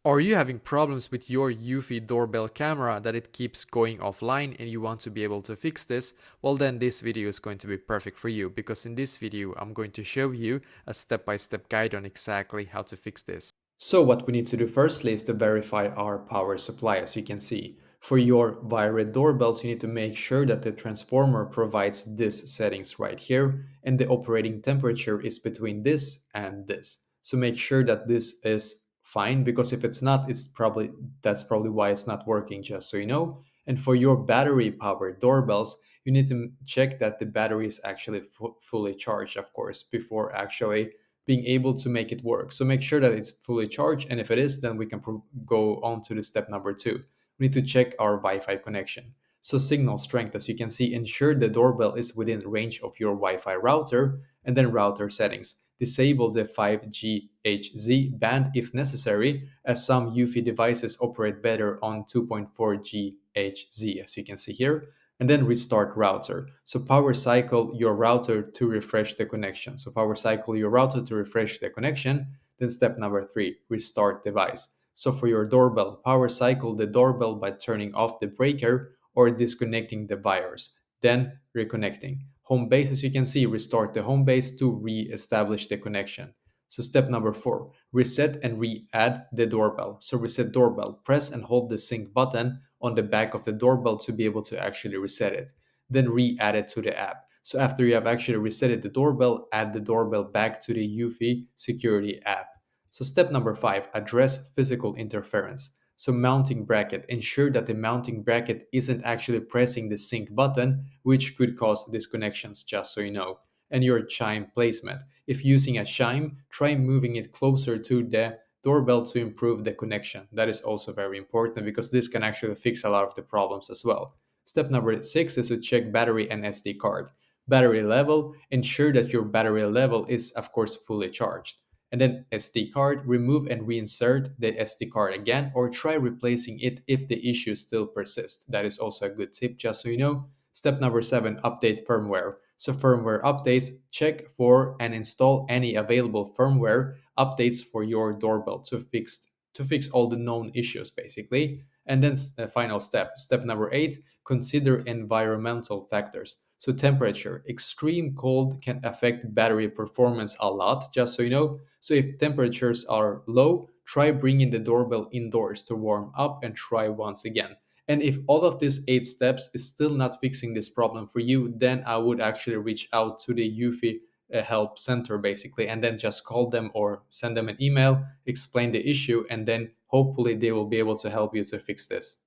Are you having problems with your Eufy Doorbell camera that it keeps going offline and you want to be able to fix this? Well, then this video is going to be perfect for you, because in this video I'm going to show you a step-by-step guide on exactly how to fix this. So what we need to do firstly is to verify our power supply. As you can see, for your wired doorbells, you need to make sure that the transformer provides this settings right here, and the operating temperature is between this and this. So make sure that this is fine, because if it's not, that's probably why it's not working, just so you know. And for your battery powered doorbells, you need to check that the battery is actually fully charged, of course, before actually being able to make it work. So make sure that it's fully charged, and if it is, then we can go on to the step number two. We need to check our Wi-Fi connection. So signal strength, as you can see, ensure the doorbell is within range of your Wi-Fi router, and then router settings. Disable the 5G HZ band if necessary, as some Eufy devices operate better on 2.4 GHz, as you can see here, and then restart router. So power cycle your router to refresh the connection. So power cycle your router to refresh the connection. Then step number three, restart device. So for your doorbell, power cycle the doorbell by turning off the breaker or disconnecting the wires, then reconnecting. Home base, as you can see, restart the home base to re-establish the connection. So step number four, reset and re-add the doorbell. So reset doorbell, press and hold the sync button on the back of the doorbell to be able to actually reset it. Then re-add it to the app. So after you have actually resetted the doorbell, add the doorbell back to the Eufy security app. So step number five, address physical interference. So mounting bracket, ensure that the mounting bracket isn't actually pressing the sync button, which could cause disconnections, just so you know. And your chime placement. If using a chime, try moving it closer to the doorbell to improve the connection. That is also very important, because this can actually fix a lot of the problems as well. Step number six is to check battery and SD card. Battery level, ensure that your battery level is, of course, fully charged. And then SD card, remove and reinsert the SD card again, or try replacing it if the issue still persists. That is also a good tip, just so you know. Step number seven, update firmware. So firmware updates, check for and install any available firmware updates for your doorbell to fix all the known issues, basically. And then final step number eight, consider environmental factors. So temperature, extreme cold can affect battery performance a lot, just so you know. So if temperatures are low, try bringing the doorbell indoors to warm up and try once again. And if all of these 8 steps is still not fixing this problem for you, then I would actually reach out to the Eufy help center, basically, and then just call them or send them an email, explain the issue, and then hopefully they will be able to help you to fix this.